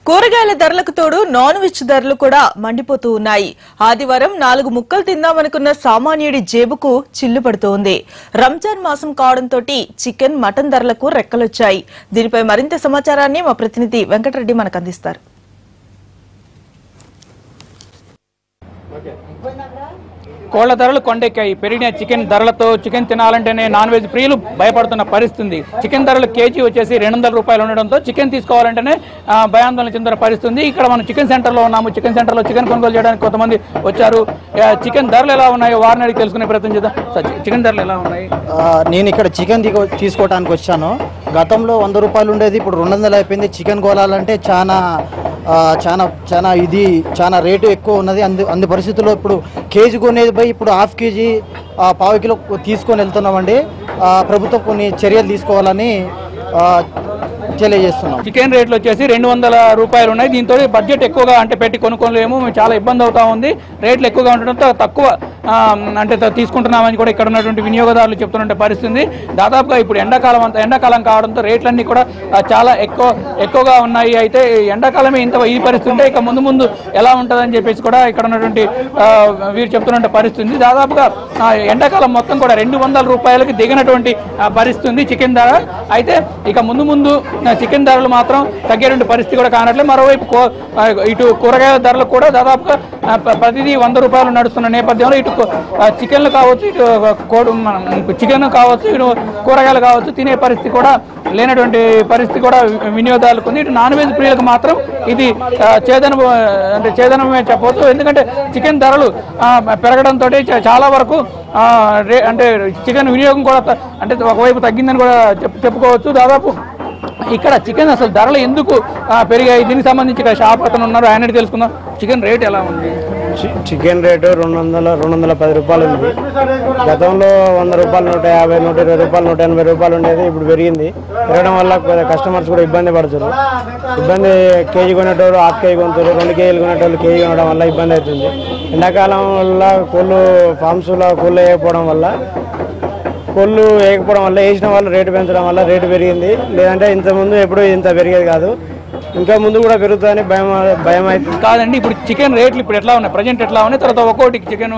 కూరగాయల ధరలకు తోడు నాన్ వెజ్ ధరలు కూడా మండిపోతూ ఉన్నాయి. ఆదివారం 4 ముక్కలు తిందామనుకున్న సామాన్యుడి జేబుకు చిల్లు పడుతోంది. రంజాన్ మాసం కావడంతో చికెన్, మటన్ ధరలకు రెక్కలొచ్చాయి. దీనిపై మరింత సమాచారాన్ని మా ప్రతినిధి వెంకటరెడ్డి మనకు అందిస్తారు. కోళ్ల ధరలు కొండెక్కాయి. పెరిగిన చికెన్ ధరలతో చికెన్ తినాలంటేనే నాన్ వెజ్ ప్రియులు భయపడుతున్న పరిస్థితి. చికెన్ ధరలు కేజీ వచ్చేసి 200 రూపాయలు ఉండడంతో చికెన్ తీసుకోవాలంటేనే భయాందోళన చెందిన పరిస్థితి. ఇక్కడ మనం చికెన్ సెంటర్లో ఉన్నాము. చికెన్ సెంటర్లో చికెన్ కొనుగోలు చేయడానికి కొంతమంది వచ్చారు. చికెన్ ధరలు ఎలా ఉన్నాయో వారిని అడిగి తెలుసుకునే ప్రయత్నం చేద్దాం. చికెన్ ధరలు ఎలా ఉన్నాయి? నేను ఇక్కడ చికెన్ తీసుకోవడానికి వచ్చాను. గతంలో 100 రూపాయలు ఉండేది, ఇప్పుడు 200 అయిపోయింది. చికెన్ కోలాలంటే చాలా రేటు ఎక్కువ ఉన్నది. అందు పరిస్థితుల్లో ఇప్పుడు కేజీ కొనేది పోయి ఇప్పుడు హాఫ్ కేజీ, పావు కిలో తీసుకొని వెళ్తున్నామండి. ప్రభుత్వం కొన్ని చర్యలు తీసుకోవాలని తెలియజేస్తున్నాం. చికెన్ రేట్లు వచ్చేసి 200 రూపాయలు ఉన్నాయి. దీంతో బడ్జెట్ ఎక్కువగా పెట్టి కొనుక్కోలేము, చాలా ఇబ్బంది అవుతా ఉంది. రేట్లు ఎక్కువగా ఉండడంతో తక్కువ తీసుకుంటున్నామని కూడా ఇక్కడ ఉన్నటువంటి వినియోగదారులు చెప్తున్న పరిస్థితి. దాదాపుగా ఇప్పుడు ఎండాకాలం కావడంతో రేట్లన్నీ కూడా చాలా ఎక్కువగా ఉన్నాయి. అయితే ఎండాకాలమే ఈ పరిస్థితి ఉంటే ఇక ముందు ఎలా ఉంటుందని చెప్పేసి కూడా ఇక్కడ ఉన్నటువంటి వీరు చెప్తున్న పరిస్థితి. దాదాపుగా ఎండాకాలం మొత్తం కూడా 200 రూపాయలకి దిగినటువంటి పరిస్థితి ఉంది చికెన్ ధర. అయితే ఇక ముందు చికెన్ ధరలు మాత్రం తగ్గేటువంటి పరిస్థితి కూడా కానట్లే. మరోవైపు ఇటు కూరగాయల ధరలు కూడా దాదాపుగా ప్రతిదీ 100 రూపాయలు నడుస్తున్న నేపథ్యంలో ఇటు చికెన్లు కావచ్చు, ఇటు చికెన్ కావచ్చు, ఇటు కూరగాయలు కావచ్చు తినే పరిస్థితి కూడా లేనటువంటి పరిస్థితి కూడా వినియోగదారులకు ఉంది. ఇటు నాన్ వెజ్ ప్రియులకు మాత్రం ఇది చేదనమే చెప్పవచ్చు. ఎందుకంటే చికెన్ ధరలు పెరగడంతో చాలా వరకు చికెన్ వినియోగం కూడా ఒకవైపు తగ్గిందని కూడా చెప్పుకోవచ్చు. దాదాపు ఇక్కడ చికెన్ అసలు ధరలు ఎందుకు పెరిగాయి, దీనికి సంబంధించి ఇక్కడ షాప్ అతను ఉన్నారు, ఆయన తెలుసుకుందాం. చికెన్ రేట్ ఎలా ఉంది? చికెన్ రేటు 210 రూపాయలు ఉంది. గతంలో 100 రూపాయలు, 150, 120 రూపాయలు, 180 రూపాయలు ఉండేది. ఇప్పుడు పెరిగింది. పెరగడం వల్ల కస్టమర్స్ కూడా ఇబ్బంది పడుతున్నారు. కేజీ కొనేటోళ్ళు హాఫ్ కేజీ కొంటారు, 2 కేజీలు కొనేటోళ్ళు కేజీ కొనడం వల్ల ఇబ్బంది అవుతుంది. ఎండాకాలం వల్ల కోళ్ళు ఫామ్స్లో కోళ్ళు వేయకపోవడం వల్ల వేసిన వాళ్ళు రేటు పెంచడం వల్ల రేటు పెరిగింది. లేదంటే ఇంతకుముందు ఎప్పుడు ఇంత పెరిగేది కాదు. ఇంకా ముందు కూడా పెరుగుతుందని భయం అవుతుంది. కాదండి, ఇప్పుడు చికెన్ రేట్లు ఇప్పుడు ఎట్లా ఉన్నాయి, ప్రజెంట్ ఎట్లా ఉన్నాయి? తర్వాత ఒక్కోటి చికెన్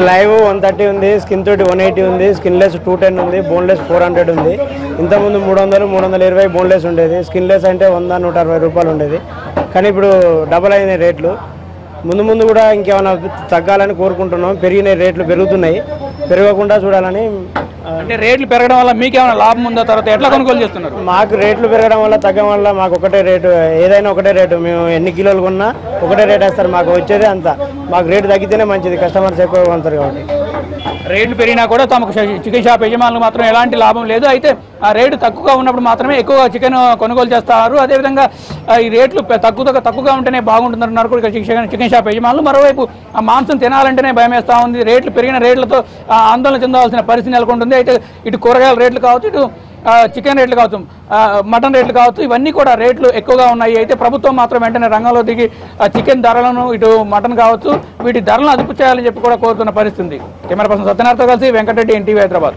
లైవ్ 130 ఉంది, స్కిన్ తోటి 180 ఉంది, స్కిన్లెస్ 210 ఉంది, బోన్లెస్ 400 ఉంది. ఇంతకుముందు 300, 320 బోన్లెస్ ఉండేది. స్కిన్లెస్ అంటే 100, 160 రూపాయలు ఉండేది. కానీ ఇప్పుడు డబల్ అయిన రేట్లు. ముందు కూడా ఇంకేమైనా తగ్గాలని కోరుకుంటున్నాం. పెరిగిన రేట్లు పెరుగుతున్నాయి, పెరగకుండా చూడాలని. అంటే రేట్లు పెరగడం వల్ల మీకేమైనా లాభం ఉందా? తర్వాత ఎట్లా కొనుగోలు చేస్తున్నారు? మాకు రేట్లు పెరగడం వల్ల తగ్గడం వల్ల మాకు ఒకటే రేటు, ఏదైనా ఒకటే రేటు. మేము ఎన్ని కిలోలు కొన్నా ఒకటే రేట్ వేస్తారు. మాకు వచ్చేదే అంత. మాకు రేటు తగ్గితేనే మంచిది, కస్టమర్స్ ఎక్కువగా కొంటారు కాబట్టి. రేట్లు పెరిగినా కూడా తమకు చికెన్ షాప్ యజమానులకు మాత్రం ఎలాంటి లాభం లేదు. అయితే ఆ రేటు తక్కువగా ఉన్నప్పుడు మాత్రమే ఎక్కువగా చికెన్ కొనుగోలు చేస్తారు. అదేవిధంగా ఈ రేట్లు తక్కువగా ఉంటేనే బాగుంటుందన్నారు కూడా చికెన్ షాప్ యజమానులు. మరోవైపు ఆ మాంసం తినాలంటేనే భయం వేస్తూ ఉంది. రేట్లు పెరిగిన రేట్లతో ఆందోళన చెందవలసిన పరిస్థితి నెలకొంటుంది. అయితే ఇటు కూరగాయల రేట్లు కావచ్చు, ఇటు చికెన్ రేట్లు కావచ్చు, మటన్ రేట్లు కావచ్చు, ఇవన్నీ కూడా రేట్లు ఎక్కువగా ఉన్నాయి. అయితే ప్రభుత్వం మాత్రం వెంటనే రంగంలో దిగి చికెన్ ధరలను, ఇటు మటన్ కావచ్చు, వీటి ధరలను అదుపు చేయాలని చెప్పి కూడా కోరుతున్న పరిస్థితి. కెమెరా పర్సన్ సత్యనారాయణతో కలిసి వెంకటరెడ్డి, NTV హైదరాబాద్.